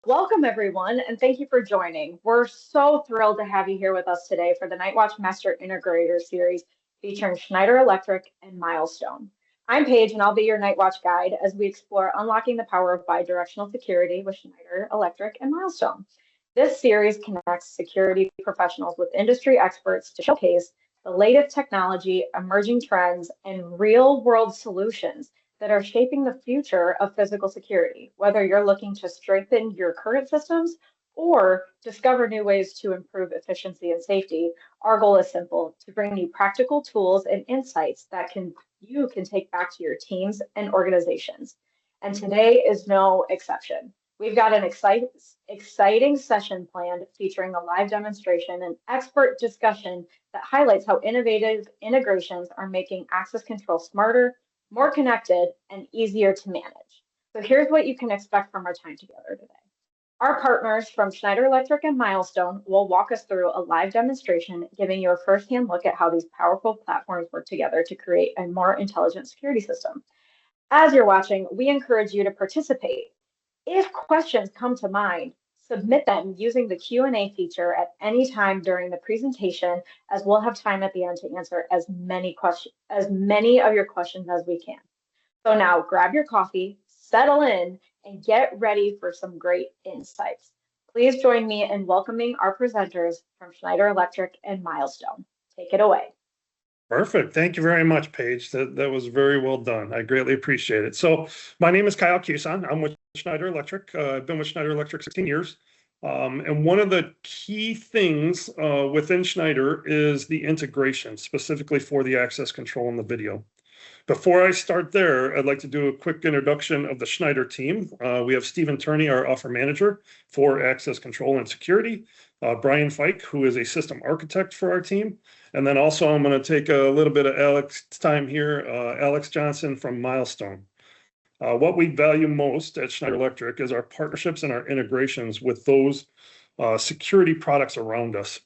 Welcome, everyone, and thank you for joining. We're so thrilled to have you here with us today for the Nightwatch Master Integrator series featuring Schneider Electric and Milestone. I'm Paige, and I'll be your Nightwatch guide as we explore unlocking the power of bidirectional security with Schneider Electric and Milestone. This series connects security professionals with industry experts to showcase the latest technology, emerging trends, and real-world solutions that are shaping the future of physical security, whether you're looking to strengthen your current systems or discover new ways to improve efficiency and safety. Our goal is simple: to bring you practical tools and insights that you can take back to your teams and organizations. And today is no exception. We've got an exciting session planned featuring a live demonstration and expert discussion that highlights how innovative integrations are making access control smarter, more connected, and easier to manage. So here's what you can expect from our time together today. Our partners from Schneider Electric and Milestone will walk us through a live demonstration, giving you a firsthand look at how these powerful platforms work together to create a more intelligent security system. As you're watching, we encourage you to participate. If questions come to mind, submit them using the Q&A feature at any time during the presentation, as we'll have time at the end to answer as many of your questions as we can. So now grab your coffee, settle in, and get ready for some great insights. Please join me in welcoming our presenters from Schneider Electric and Milestone. Take it away. Perfect. Thank you very much, Paige. That was very well done. I greatly appreciate it. So my name is Kyle Cuson. I'm with Schneider Electric. I've been with Schneider Electric 16 years. And one of the key things within Schneider is the integration, specifically for the access control and the video. Before I start there, I'd like to do a quick introduction of the Schneider team. We have Stephen Turney, our offer manager for access control and security. Brian Fike, who is a system architect for our team. And then also I'm going to take a little bit of Alex's time here, Alex Johnson from Milestone. What we value most at Schneider Electric is our partnerships and our integrations with those security products around us.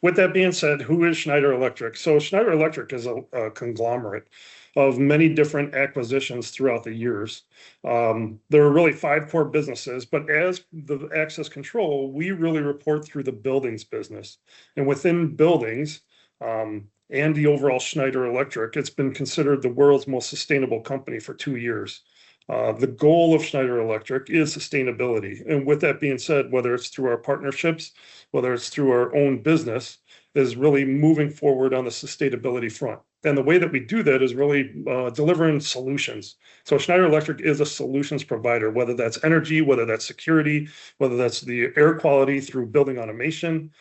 With that being said, who is Schneider Electric? So Schneider Electric is a conglomerate of many different acquisitions throughout the years. There are really 5 core businesses, but as the access control, we really report through the buildings business. And within buildings, and the overall Schneider Electric, it's been considered the world's most sustainable company for 2 years. The goal of Schneider Electric is sustainability. And with that being said, whether it's through our partnerships, whether it's through our own business, is really moving forward on the sustainability front. And the way that we do that is really delivering solutions. So Schneider Electric is a solutions provider, whether that's energy, whether that's security, whether that's the air quality through building automation.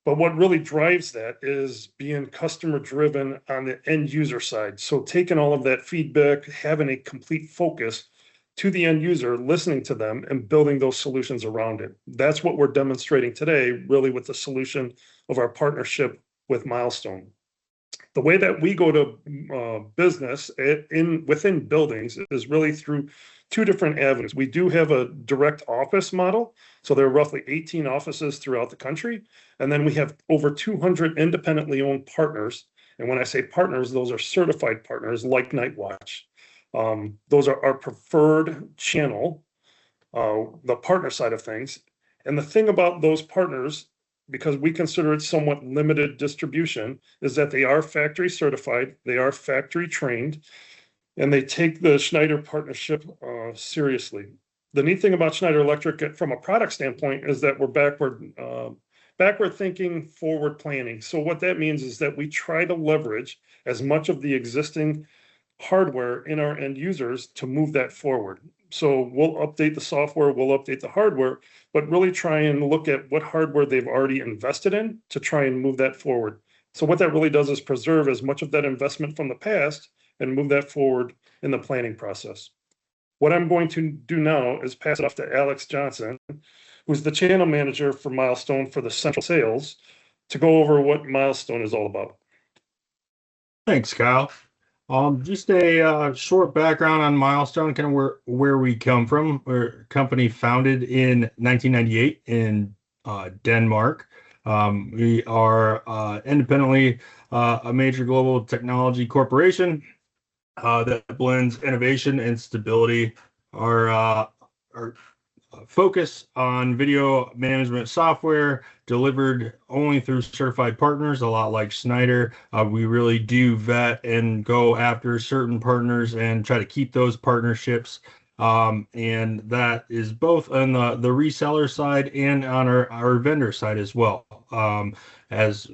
But what really drives that is being customer driven on the end user side. So taking all of that feedback, having a complete focus to the end user, listening to them and building those solutions around it. That's what we're demonstrating today, really with the solution of our partnership with Milestone. The way that we go to business within buildings is really through 2 different avenues. We do have a direct office model. So there are roughly 18 offices throughout the country. And then we have over 200 independently owned partners. And when I say partners, those are certified partners like Nightwatch. Those are our preferred channel, the partner side of things. And the thing about those partners, because we consider it somewhat limited distribution, is that they are factory certified, they are factory trained, and they take the Schneider partnership seriously. The neat thing about Schneider Electric from a product standpoint is that we're backward thinking, forward planning. So what that means is that we try to leverage as much of the existing hardware in our end users to move that forward. So we'll update the software, we'll update the hardware, but really try and look at what hardware they've already invested in to try and move that forward. So what that really does is preserve as much of that investment from the past and move that forward in the planning process. What I'm going to do now is pass it off to Alex Johnson, who's the channel manager for Milestone for the central sales, to go over what Milestone is all about. Thanks, Kyle. Just a short background on Milestone, kind of where we come from. We're a company founded in 1998 in Denmark. We are independently a major global technology corporation that blends innovation and stability. Our focus on video management software delivered only through certified partners, a lot like Schneider. We really do vet and go after certain partners and try to keep those partnerships. And that is both on the reseller side and on our vendor side as well. As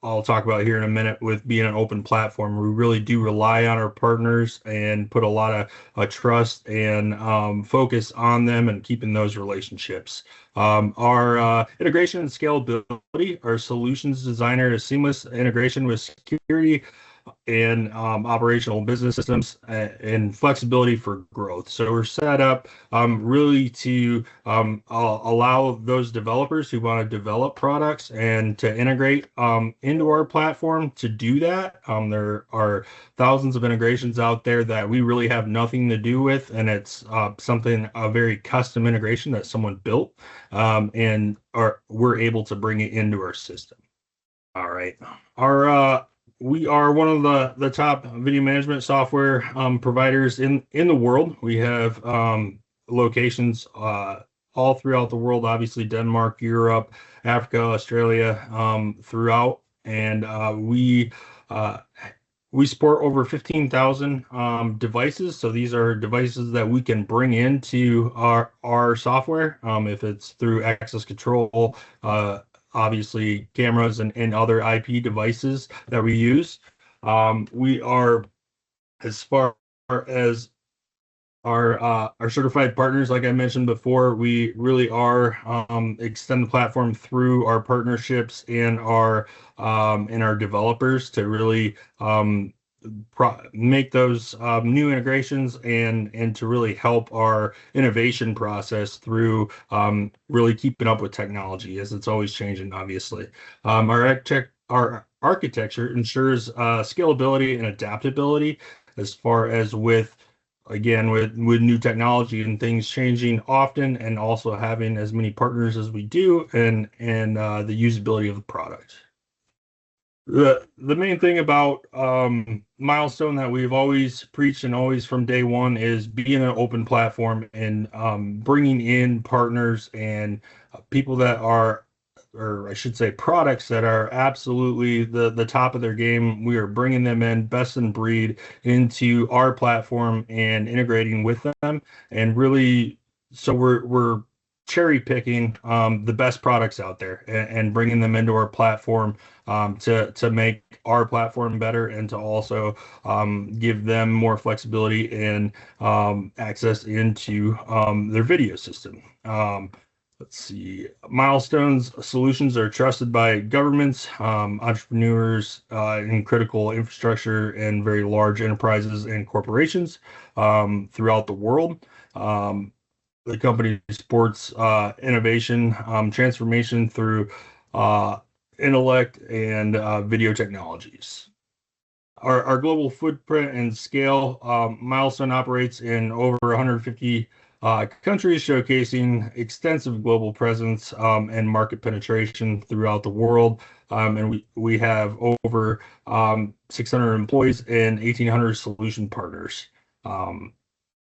I'll talk about here in a minute, with being an open platform, we really do rely on our partners and put a lot of trust and focus on them and keeping those relationships. Our integration and scalability, our solutions designer is seamless integration with security and operational business systems and flexibility for growth. So we're set up really to allow those developers who want to develop products and to integrate into our platform to do that. There are thousands of integrations out there that we really have nothing to do with, and it's a very custom integration that someone built, and we're able to bring it into our system. All right. We are one of the top video management software providers in the world. We have locations all throughout the world, obviously Denmark, Europe, Africa, Australia, throughout. And we support over 15,000 devices. So these are devices that we can bring into our software, if it's through access control, obviously cameras and other IP devices that we use. We are, as far as our certified partners, like I mentioned before, we really are extend the platform through our partnerships and our developers to really make those new integrations and to really help our innovation process through really keeping up with technology, as it's always changing, obviously. Our architecture ensures scalability and adaptability, as far as with new technology and things changing often, and also having as many partners as we do, and the usability of the product. The main thing about Milestone that we've always preached, and always from day one, is being an open platform and bringing in partners and people that are, or I should say products that are absolutely the top of their game. We are bringing them in, best in breed, into our platform and integrating with them, and really, so we're cherry picking the best products out there and bringing them into our platform to make our platform better, and to also give them more flexibility and access into their video system. Let's see. Milestone's solutions are trusted by governments, entrepreneurs, in critical infrastructure, and very large enterprises and corporations throughout the world. The company supports innovation, transformation through intellect and video technologies. Our global footprint and scale, Milestone operates in over 150 countries, showcasing extensive global presence and market penetration throughout the world. And we have over 600 employees and 1,800 solution partners.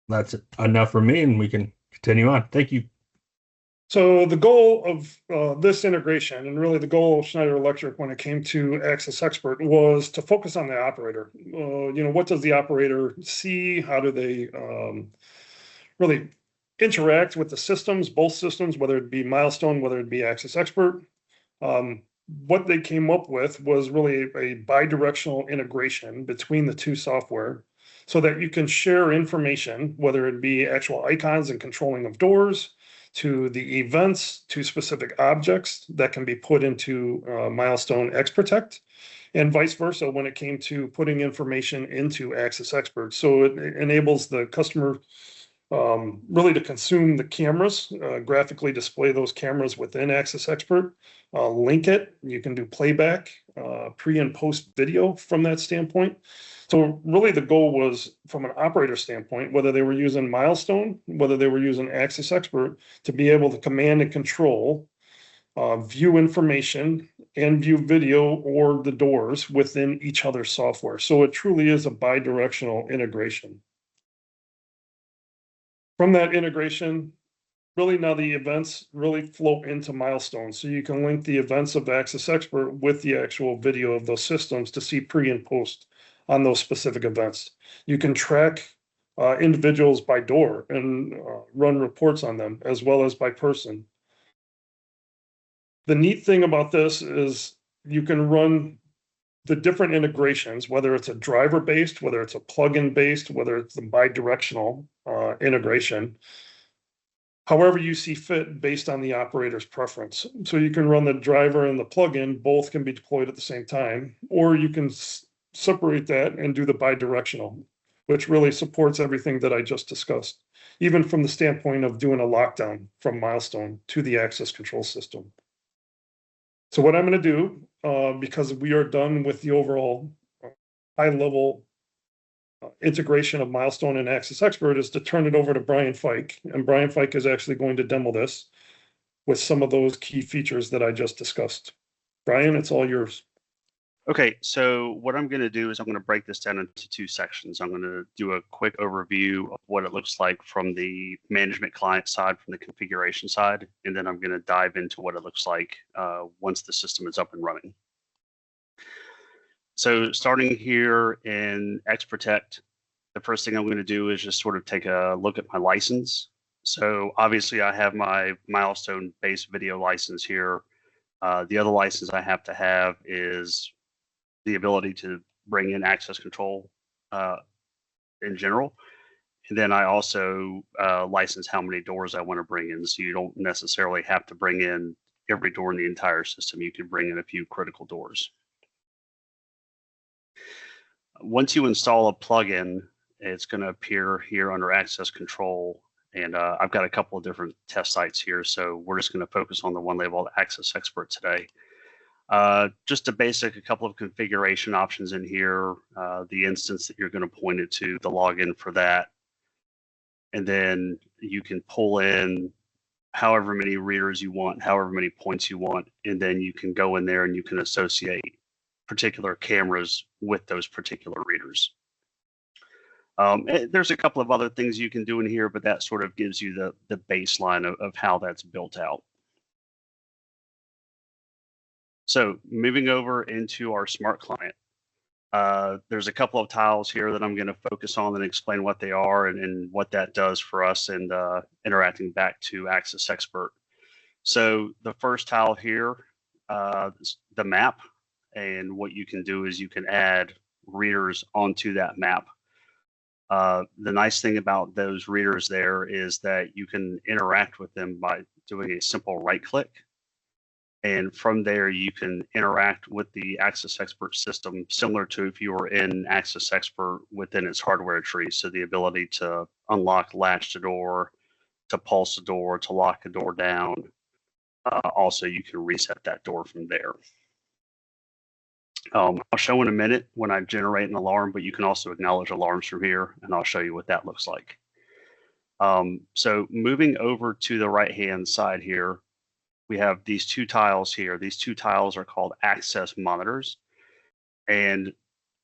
That's enough for me, and we can continue on. Thank you. So the goal of this integration, and really the goal of Schneider Electric when it came to Access Expert, was to focus on the operator. What does the operator see? How do they really interact with the systems, both systems, whether it be Milestone, whether it be Access Expert? What they came up with was really a bidirectional integration between the two software, so that you can share information, whether it be actual icons and controlling of doors, to the events, to specific objects that can be put into Milestone XProtect, and vice versa when it came to putting information into Access Expert. So it enables the customer really to consume the cameras, graphically display those cameras within Access Expert, link it. You can do playback, pre and post video from that standpoint. So really the goal was, from an operator standpoint, whether they were using Milestone, whether they were using Access Expert, to be able to command and control, view information, and view video or the doors within each other's software. So it truly is a bidirectional integration. From that integration, really now the events really flow into Milestone. So you can link the events of Access Expert with the actual video of those systems to see pre and post on those specific events. You can track individuals by door and run reports on them as well as by person. The neat thing about this is you can run the different integrations, whether it's a driver based, whether it's a plugin based, whether it's the bidirectional integration, however you see fit based on the operator's preference. So you can run the driver and the plugin, both can be deployed at the same time, or you can separate that and do the bidirectional, which really supports everything that I just discussed, even from the standpoint of doing a lockdown from Milestone to the access control system. So what I'm going to do, because we are done with the overall high-level integration of Milestone and Access Expert, is to turn it over to Brian Fike. And Brian Fike is actually going to demo this with some of those key features that I just discussed. Brian, it's all yours. Okay, so what I'm going to do is I'm going to break this down into two sections. I'm going to do a quick overview of what it looks like from the management client side, from the configuration side, and then I'm going to dive into what it looks like once the system is up and running. So starting here in XProtect, the first thing I'm going to do is just sort of take a look at my license. So obviously I have my Milestone-based video license here. The other license I have to have is the ability to bring in access control in general. And then I also license how many doors I want to bring in. So you don't necessarily have to bring in every door in the entire system. You can bring in a few critical doors. Once you install a plugin, it's going to appear here under access control. And I've got a couple of different test sites here. So we're just going to focus on the one labeled Access Expert today. Just a couple of configuration options in here, the instance that you're going to point it to, the login for that. And then you can pull in however many readers you want, however many points you want, and then you can go in there and you can associate particular cameras with those particular readers. There's a couple of other things you can do in here, but that sort of gives you the baseline of how that's built out. So moving over into our smart client, there's a couple of tiles here that I'm going to focus on and explain what they are and what that does for us and interacting back to Access Expert. So the first tile here, the map, and what you can do is you can add readers onto that map. The nice thing about those readers there is that you can interact with them by doing a simple right click. And from there, you can interact with the Access Expert system, similar to if you were in Access Expert within its hardware tree. So the ability to unlock latch the door, to pulse the door, to lock a door down. Also, you can reset that door from there. I'll show in a minute when I generate an alarm, but you can also acknowledge alarms from here, and I'll show you what that looks like. So moving over to the right-hand side here, we have these two tiles here. These two tiles are called access monitors. And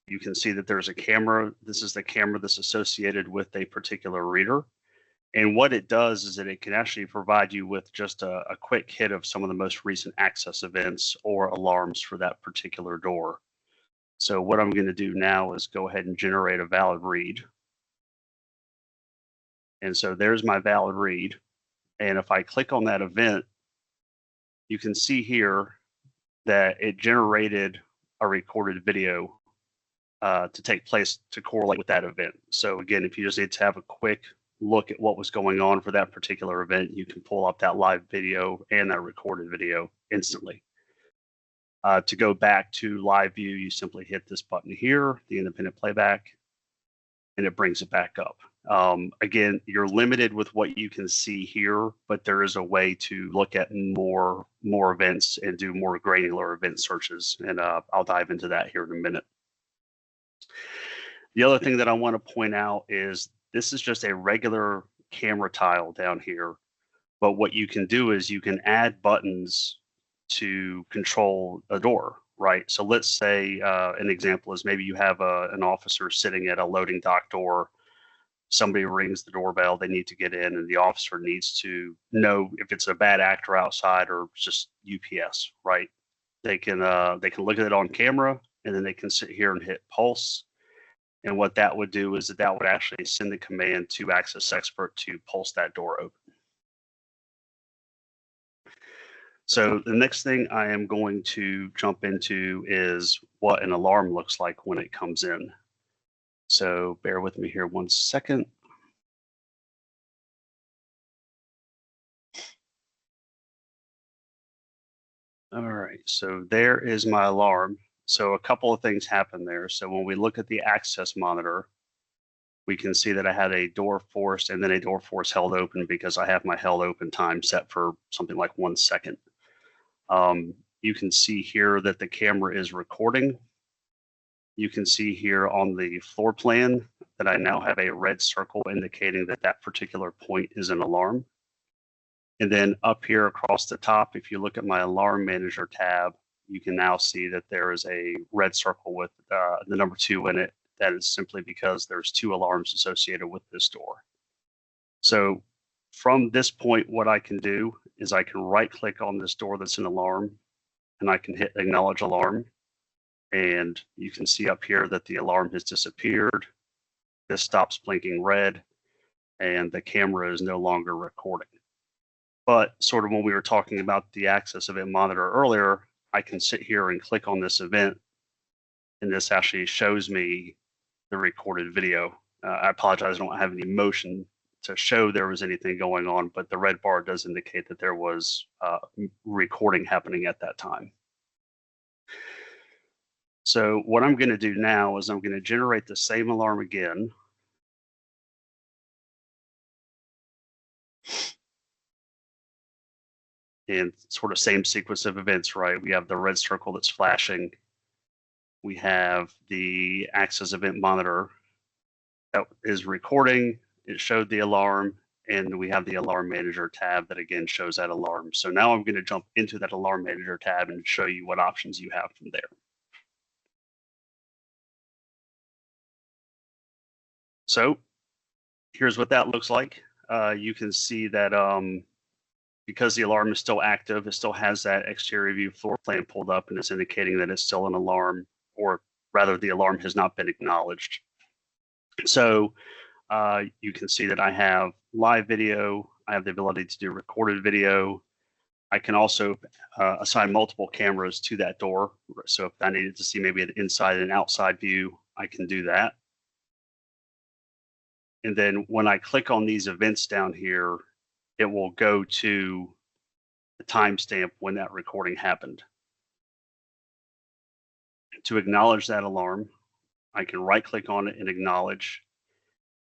you can see that there's a camera. This is the camera that's associated with a particular reader. And what it does is that it can actually provide you with just a quick hit of some of the most recent access events or alarms for that particular door. So what I'm going to do now is go ahead and generate a valid read. And so there's my valid read. And if I click on that event, you can see here that it generated a recorded video to take place to correlate with that event. So again, if you just need to have a quick look at what was going on for that particular event, you can pull up that live video and that recorded video instantly. To go back to live view, you simply hit this button here, the independent playback, and it brings it back up. Again, you're limited with what you can see here, but there is a way to look at more events and do more granular event searches. And I'll dive into that here in a minute. The other thing that I want to point out is this is just a regular camera tile down here. But what you can do is you can add buttons to control a door, right? So let's say an example is maybe you have an officer sitting at a loading dock door somebody rings the doorbell, they need to get in, and the officer needs to know if it's a bad actor outside or just UPS, right? They can look at it on camera, and then they can sit here and hit pulse. And what that would do is that would actually send the command to Access Expert to pulse that door open. So the next thing I am going to jump into is what an alarm looks like when it comes in. So bear with me here 1 second. All right, so there is my alarm. So a couple of things happen there. So when we look at the access monitor, we can see that I had a door forced and then a door force held open because I have my held open time set for something like 1 second. You can see here that the camera is recording. You can see here on the floor plan that I now have a red circle indicating that that particular point is an alarm. And then up here across the top, if you look at my alarm manager tab, you can now see that there is a red circle with the number 2 in it. That is simply because there's 2 alarms associated with this door. So from this point, what I can do is I can right click on this door that's an alarm, and I can hit acknowledge alarm. And you can see up here that the alarm has disappeared. This stops blinking red, and the camera is no longer recording. But sort of when we were talking about the access event monitor earlier, I can sit here and click on this event, and this actually shows me the recorded video. I apologize, I don't have any motion to show there was anything going on, but the red bar does indicate that there was recording happening at that time. So what I'm going to do now is I'm going to generate the same alarm again. And sort of same sequence of events, right? We have the red circle that's flashing. We have the access event monitor that is recording. It showed the alarm, and we have the alarm manager tab that again shows that alarm. So now I'm going to jump into that alarm manager tab and show you what options you have from there. So here's what that looks like. You can see that because the alarm is still active, it still has that exterior view floor plan pulled up, and it's indicating that it's still an alarm, or rather the alarm has not been acknowledged. So you can see that I have live video. I have the ability to do recorded video. I can also assign multiple cameras to that door. So if I needed to see maybe an inside and outside view, I can do that. And then when I click on these events down here, it will go to the timestamp when that recording happened. To acknowledge that alarm, I can right click on it and acknowledge.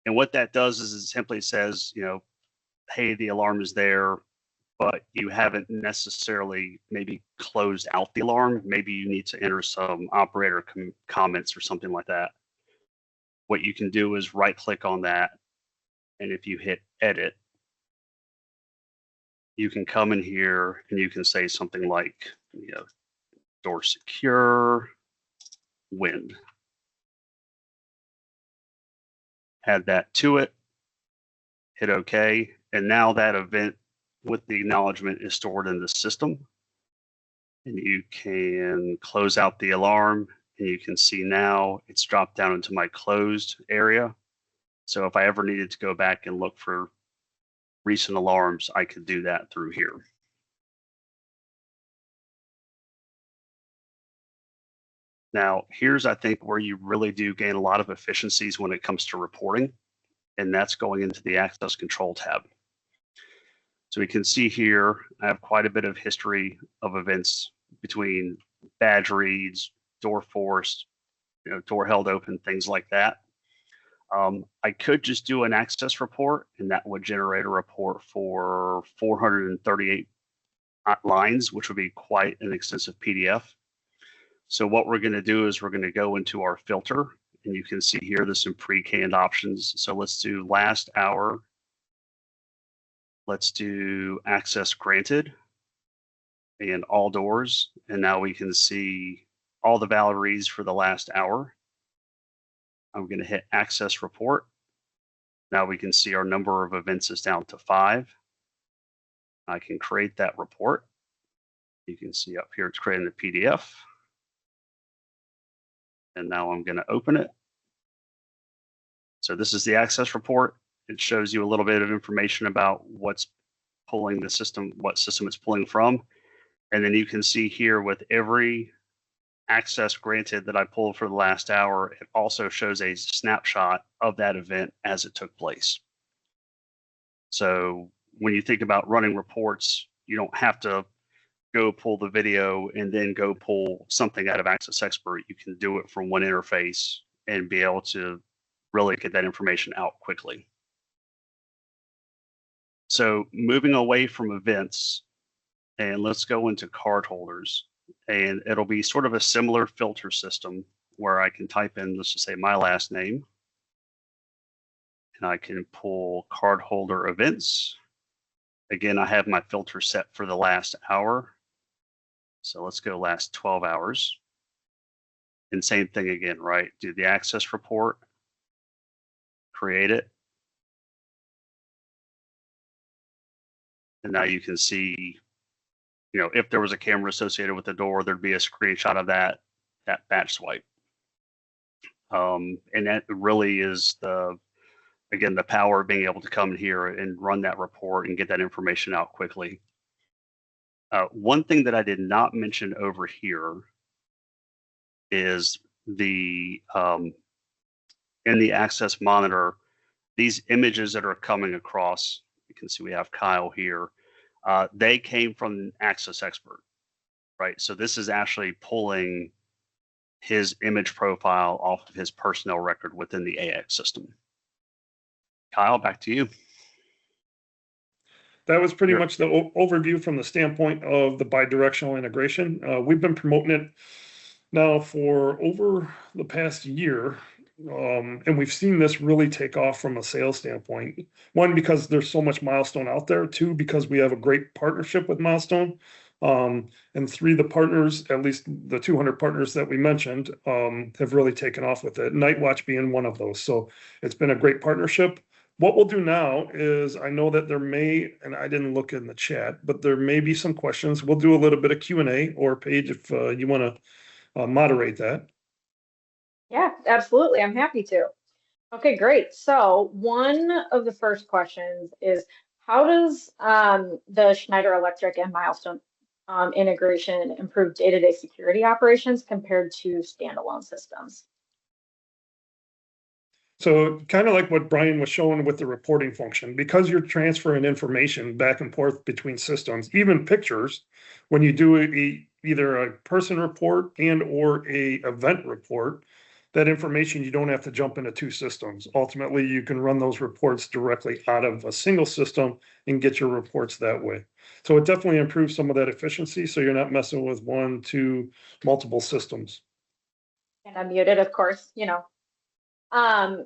And what that does is it simply says, you know, hey, the alarm is there, but you haven't necessarily maybe closed out the alarm. Maybe you need to enter some operator comments or something like that. What you can do is right click on that. And if you hit edit, you can come in here and you can say something like, you know, door secure, wind. Add that to it, hit OK, and now that event with the acknowledgement is stored in the system. And you can close out the alarm, and you can see now it's dropped down into my closed area. So if I ever needed to go back and look for recent alarms, I could do that through here. Now, here's, I think, where you really do gain a lot of efficiencies when it comes to reporting, and that's going into the access control tab. So we can see here, I have quite a bit of history of events between badge reads, door forced, you know, door held open, things like that. I could just do an access report, and that would generate a report for 438 lines, which would be quite an extensive PDF. So what we're going to do is we're going to go into our filter, and you can see here there's some pre-canned options. So let's do last hour. Let's do access granted and all doors. And now we can see all the valid reads for the last hour. I'm going to hit access report. Now we can see our number of events is down to 5. I can create that report. You can see up here it's creating the PDF. And now I'm going to open it. So this is the access report. It shows you a little bit of information about what's pulling the system, what system it's pulling from. And then you can see here with every access granted that I pulled for the last hour, it also shows a snapshot of that event as it took place. So when you think about running reports, you don't have to go pull the video and then go pull something out of Access Expert. You can do it from one interface and be able to really get that information out quickly. So moving away from events, and let's go into card holders, and it'll be sort of a similar filter system where I can type in, let's just say my last name, and I can pull card holder events. Again, I have my filter set for the last hour. So let's go last 12 hours. And same thing again, right? Do the access report, create it. And now you can see, you know, if there was a camera associated with the door, there'd be a screenshot of that batch swipe. And that really is again, the power of being able to come in here and run that report and get that information out quickly. One thing that I did not mention over here is the in the access monitor, these images that are coming across, you can see we have Kyle here, they came from Access Expert, right? So this is actually pulling his image profile off of his personnel record within the AX system. Kyle, back to you. That was pretty much the overview from the standpoint of the bidirectional integration. We've been promoting it now for over the past year, and we've seen this really take off from a sales standpoint. One, because there's so much Milestone out there. Two, because we have a great partnership with Milestone. And 3, the partners, at least the 200 partners that we mentioned, have really taken off with it. Nightwatch being one of those. So it's been a great partnership. What we'll do now is, I know that there may, and I didn't look in the chat, but there may be some questions. We'll do a little bit of Q&A, or Paige, if you want to moderate that. Yeah, absolutely. I'm happy to. Okay, great. So one of the first questions is, how does the Schneider Electric and Milestone integration improve day-to-day security operations compared to standalone systems? So kind of like what Brian was showing with the reporting function, because you're transferring information back and forth between systems, even pictures, when you do either a person report and or a event report, that information, you don't have to jump into 2 systems. Ultimately, you can run those reports directly out of a single system and get your reports that way. So it definitely improves some of that efficiency, so you're not messing with 1, 2, multiple systems. And I'm muted, of course, you know.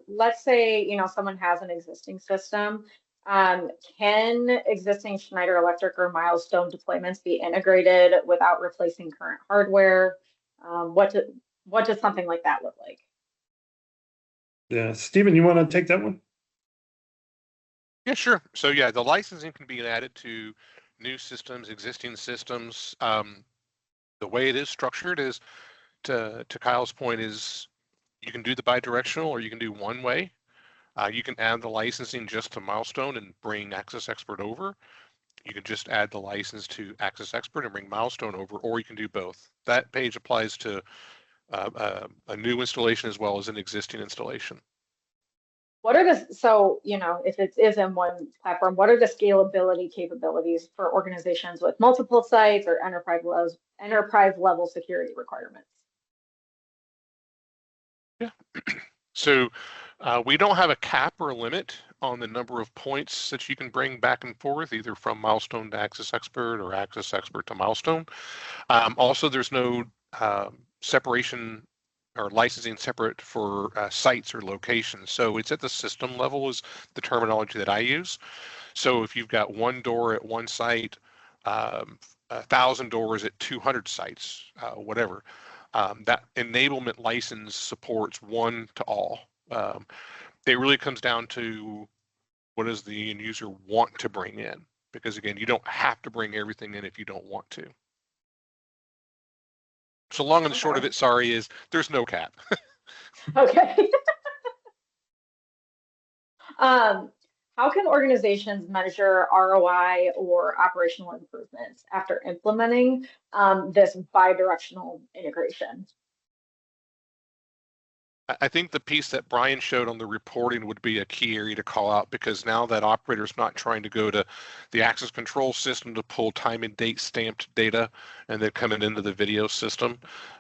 Let's say, you know, someone has an existing system. Can existing Schneider Electric or Milestone deployments be integrated without replacing current hardware? What does something like that look like? Yeah, Stephen, you want to take that one? Yeah, sure. So yeah, the licensing can be added to new systems, existing systems. The way it is structured is, to Kyle's point, is you can do the bidirectional or you can do one way. You can add the licensing just to Milestone and bring Access Expert over. You can just add the license to Access Expert and bring Milestone over, or you can do both. That page applies to a new installation as well as an existing installation. What are so, you know, if it is in one platform, what are the scalability capabilities for organizations with multiple sites or enterprise level security requirements? Yeah. So we don't have a cap or a limit on the number of points that you can bring back and forth, either from Milestone to Access Expert or Access Expert to Milestone. Also, there's no separation or licensing separate for sites or locations. So it's at the system level is the terminology that I use. So if you've got 1 door at 1 site, 1,000 doors at 200 sites, whatever, that enablement license supports 1 to all. It really comes down to What does the end user want to bring in? Because again, you don't have to bring everything in if you don't want to. So long and short of it, sorry, is there's no cap. Okay. How can organizations measure ROI or operational improvements after implementing this bidirectional integration? I think the piece that Brian showed on the reporting would be a key area to call out, because now that operator's not trying to go to the access control system to pull time and date stamped data and then coming into the video system,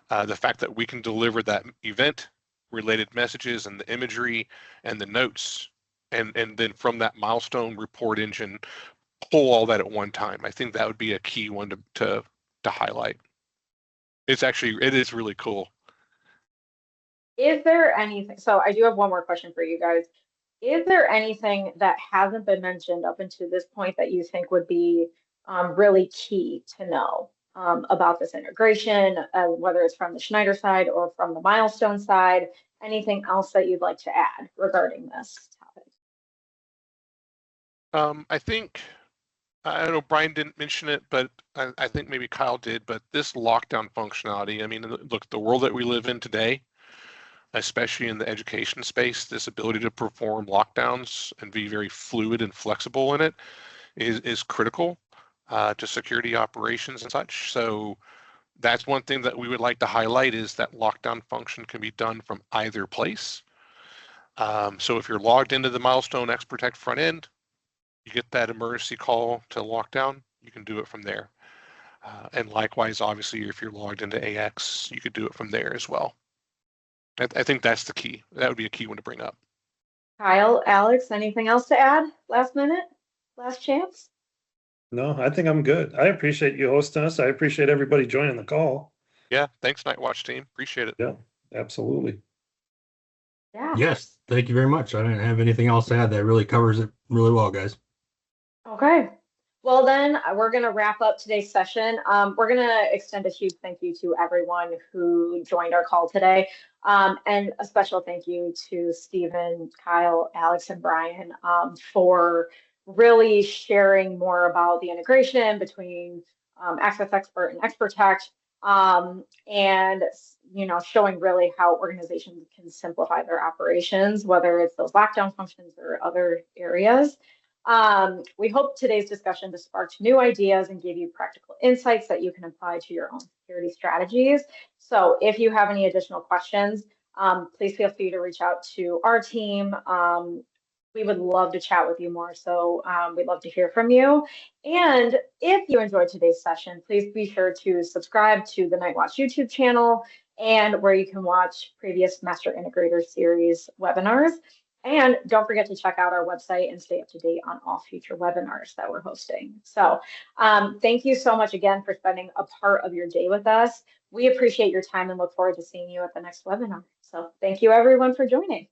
the fact that we can deliver that event related messages and the imagery and the notes, and then from that milestone report engine, pull all that at one time. I think that would be a key one to highlight. It is really cool. Is there anything, so I do have one more question for you guys. Is there anything that hasn't been mentioned up until this point that you think would be really key to know about this integration, whether it's from the Schneider side or from the Milestone side? Anything else that you'd like to add regarding this topic? I think, I know Brian didn't mention it, but I think maybe Kyle did, but this lockdown functionality, I mean, look, the world that we live in today, especially in the education space, this ability to perform lockdowns and be very fluid and flexible in it is critical to security operations and such. So that's one thing that we would like to highlight, is that lockdown function can be done from either place. So if you're logged into the Milestone XProtect front end, you get that emergency call to lockdown, you can do it from there. And likewise, obviously, if you're logged into AX, you could do it from there as well. I think that's the key. That would be a key one to bring up. Kyle, Alex, anything else to add? Last minute, last chance? No, I think I'm good. I appreciate you hosting us. I appreciate everybody joining the call. Yeah, thanks, Night Watch team. Appreciate it. Yeah, absolutely. Yeah. Yes, thank you very much. I didn't have anything else to add. That really covers it really well, guys. Okay. Well, then we're going to wrap up today's session. We're going to extend a huge thank you to everyone who joined our call today. And a special thank you to Stephen, Kyle, Alex, and Brian for really sharing more about the integration between Access Expert and XProtect, and showing really how organizations can simplify their operations, whether it's those lockdown functions or other areas. We hope today's discussion to spark new ideas and give you practical insights that you can apply to your own security strategies. So if you have any additional questions, please feel free to reach out to our team. We would love to chat with you more. So we'd love to hear from you. And if you enjoyed today's session, please be sure to subscribe to the Night Watch YouTube channel, and where you can watch previous Master Integrator series webinars. And don't forget to check out our website and stay up to date on all future webinars that we're hosting. So thank you so much again for spending a part of your day with us. We appreciate your time and look forward to seeing you at the next webinar. So thank you everyone for joining.